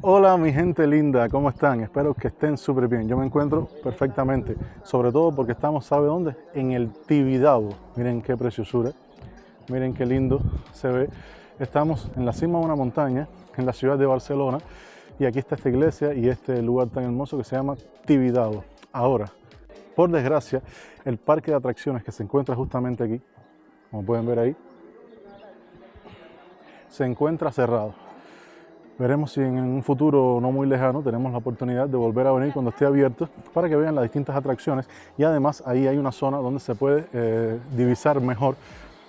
Hola mi gente linda, ¿cómo están? Espero que estén súper bien. Yo me encuentro perfectamente, sobre todo porque estamos, ¿sabe dónde? En el Tibidabo. Miren qué preciosura, miren qué lindo se ve. Estamos en la cima de una montaña, en la ciudad de Barcelona, y aquí está esta iglesia y este lugar tan hermoso que se llama Tibidabo. Ahora, por desgracia, el parque de atracciones que se encuentra justamente aquí, como pueden ver ahí, se encuentra cerrado. Veremos si en un futuro no muy lejano tenemos la oportunidad de volver a venir cuando esté abierto para que vean las distintas atracciones, y además ahí hay una zona donde se puede divisar mejor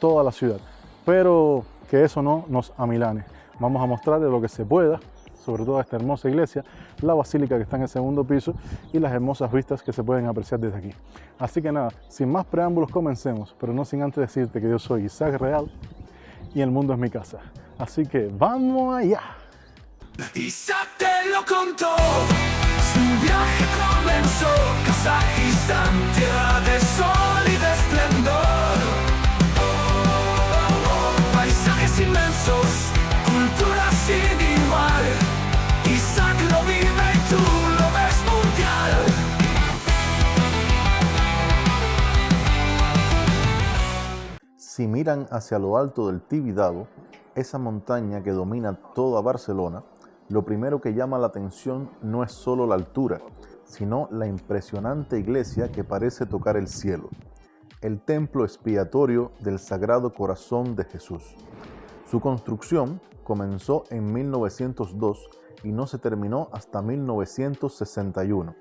toda la ciudad, pero que eso no nos amilane. Vamos a mostrarles lo que se pueda, sobre todo esta hermosa iglesia, la basílica que está en el segundo piso y las hermosas vistas que se pueden apreciar desde aquí. Así que nada, sin más preámbulos comencemos, pero no sin antes decirte que yo soy Isaac Real y el mundo es mi casa. Así que ¡vamos allá! Isaac te lo contó, su viaje comenzó. Kazajistán, tierra de sol y de esplendor. Paisajes inmensos, cultura sin igual. Isaac lo vive y tú lo ves mundial. Si miran hacia lo alto del Tibidabo, esa montaña que domina toda Barcelona, lo primero que llama la atención no es solo la altura, sino la impresionante iglesia que parece tocar el cielo, el templo expiatorio del Sagrado Corazón de Jesús. Su construcción comenzó en 1902 y no se terminó hasta 1961,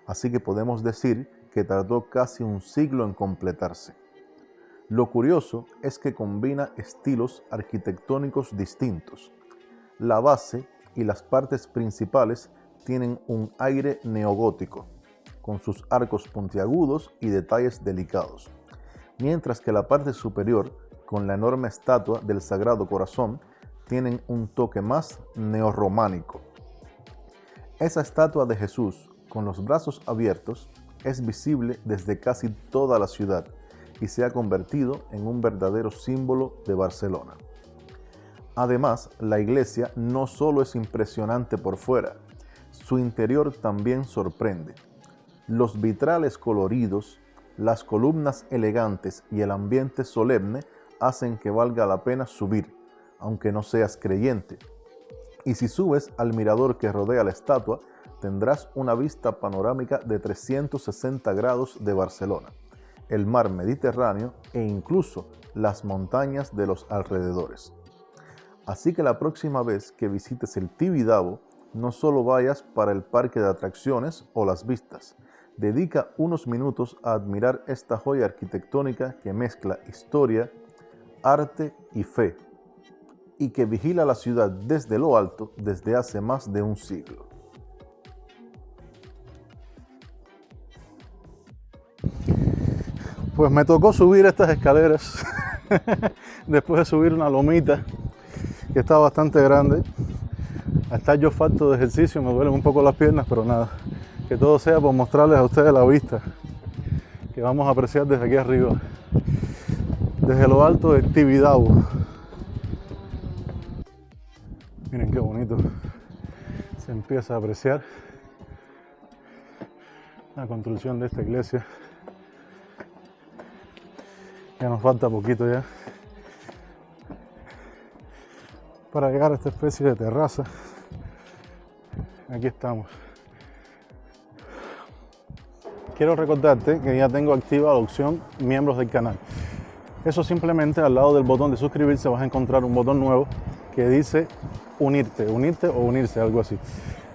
así que podemos decir que tardó casi un siglo en completarse. Lo curioso es que combina estilos arquitectónicos distintos. La base y las partes principales tienen un aire neogótico, con sus arcos puntiagudos y detalles delicados, mientras que la parte superior, con la enorme estatua del Sagrado Corazón, tienen un toque más neorrománico. Esa estatua de Jesús, con los brazos abiertos, es visible desde casi toda la ciudad y se ha convertido en un verdadero símbolo de Barcelona. Además, la iglesia no solo es impresionante por fuera, su interior también sorprende. Los vitrales coloridos, las columnas elegantes y el ambiente solemne hacen que valga la pena subir, aunque no seas creyente. Y si subes al mirador que rodea la estatua, tendrás una vista panorámica de 360 grados de Barcelona, el mar Mediterráneo e incluso las montañas de los alrededores. Así que la próxima vez que visites el Tibidabo, no solo vayas para el parque de atracciones o las vistas, dedica unos minutos a admirar esta joya arquitectónica que mezcla historia, arte y fe, y que vigila la ciudad desde lo alto desde hace más de un siglo. Pues me tocó subir estas escaleras después de subir una lomita que está bastante grande. Al estar yo falto de ejercicio me duelen un poco las piernas, pero nada, que todo sea por mostrarles a ustedes la vista que vamos a apreciar desde aquí arriba, desde lo alto del Tibidabo. Miren qué bonito se empieza a apreciar la construcción de esta iglesia. Ya nos falta poquito ya para llegar a esta especie de terraza. Aquí estamos. Quiero recordarte que ya tengo activa la opción miembros del canal. Eso simplemente al lado del botón de suscribirse vas a encontrar un botón nuevo que dice unirte o unirse, algo así.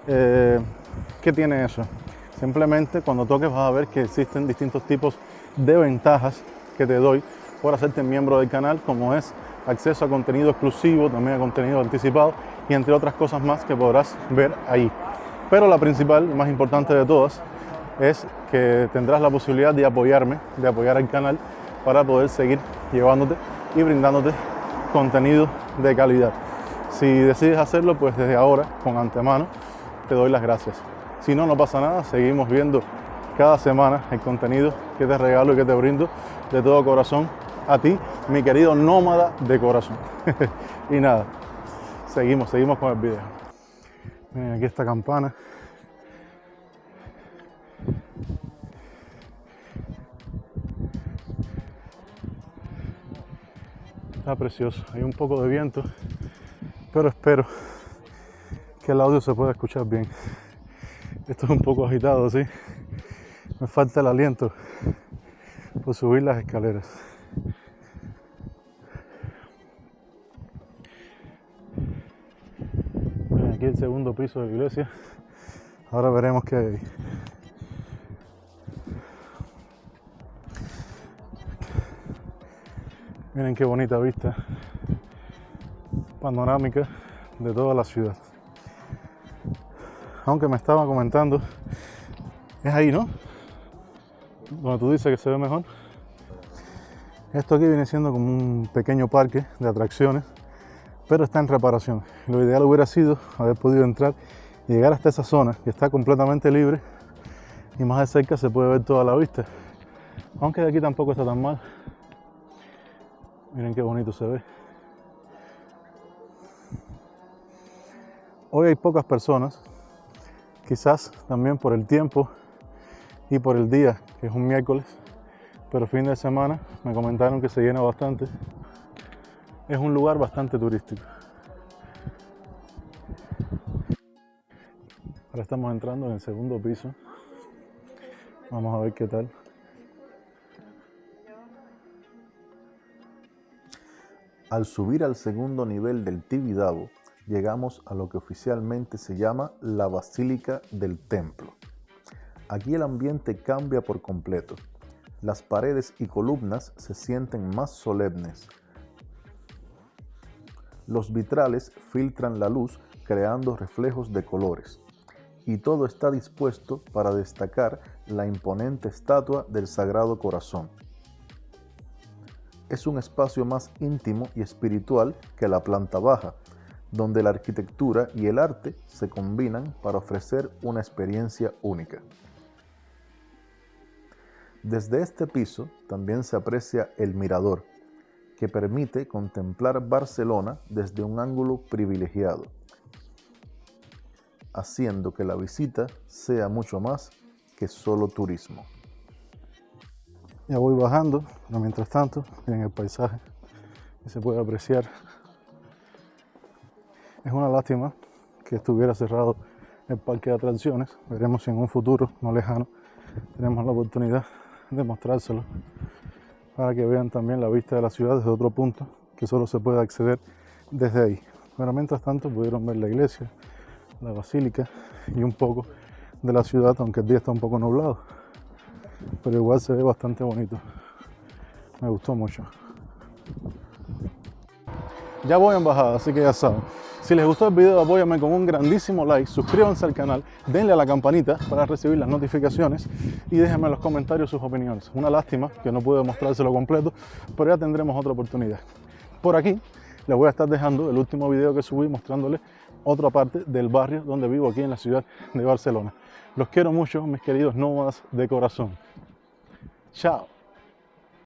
¿Qué tiene eso? Simplemente cuando toques vas a ver que existen distintos tipos de ventajas que te doy por hacerte miembro del canal, como es acceso a contenido exclusivo, también a contenido anticipado y entre otras cosas más que podrás ver ahí. Pero la principal y más importante de todas es que tendrás la posibilidad de apoyarme, de apoyar al canal para poder seguir llevándote y brindándote contenido de calidad. Si decides hacerlo, pues desde ahora, con antemano, te doy las gracias. Si no, no pasa nada, seguimos viendo cada semana el contenido que te regalo y que te brindo de todo corazón a ti, mi querido nómada de corazón. Y nada, seguimos con el video. Miren aquí esta campana. Está precioso, hay un poco de viento, pero espero que el audio se pueda escuchar bien. Esto es un poco agitado, ¿sí? Me falta el aliento por subir las escaleras. Miren, aquí el segundo piso de la iglesia. Ahora veremos qué hay ahí. Miren qué bonita vista panorámica de toda la ciudad. Aunque me estaba comentando, es ahí, ¿no? Donde tú dices que se ve mejor. Esto aquí viene siendo como un pequeño parque de atracciones, pero está en reparación. Lo ideal hubiera sido haber podido entrar y llegar hasta esa zona que está completamente libre y más de cerca se puede ver toda la vista. Aunque de aquí tampoco está tan mal. Miren qué bonito se ve. Hoy hay pocas personas, quizás también por el tiempo y por el día, que es un miércoles, pero fin de semana me comentaron que se llena bastante. Es un lugar bastante turístico. Ahora estamos entrando en el segundo piso. Vamos a ver qué tal. Al subir al segundo nivel del Tibidabo, llegamos a lo que oficialmente se llama la Basílica del Templo. Aquí el ambiente cambia por completo. Las paredes y columnas se sienten más solemnes. Los vitrales filtran la luz creando reflejos de colores. Y todo está dispuesto para destacar la imponente estatua del Sagrado Corazón. Es un espacio más íntimo y espiritual que la planta baja, donde la arquitectura y el arte se combinan para ofrecer una experiencia única. Desde este piso también se aprecia el mirador, que permite contemplar Barcelona desde un ángulo privilegiado, haciendo que la visita sea mucho más que solo turismo. Ya voy bajando, pero mientras tanto, miren el paisaje que se puede apreciar. Es una lástima que estuviera cerrado el parque de atracciones. Veremos si en un futuro no lejano tenemos la oportunidad de mostrárselo para que vean también la vista de la ciudad desde otro punto que solo se puede acceder desde ahí. Pero mientras tanto pudieron ver la iglesia, la basílica y un poco de la ciudad, aunque el día está un poco nublado, pero igual se ve bastante bonito. Me gustó mucho. Ya voy en bajada, así que ya saben. Si les gustó el video, apóyame con un grandísimo like, suscríbanse al canal, denle a la campanita para recibir las notificaciones y déjenme en los comentarios sus opiniones. Una lástima que no pude mostrárselo completo, pero ya tendremos otra oportunidad. Por aquí les voy a estar dejando el último video que subí mostrándoles otra parte del barrio donde vivo aquí en la ciudad de Barcelona. Los quiero mucho, mis queridos nómadas de corazón. Chao.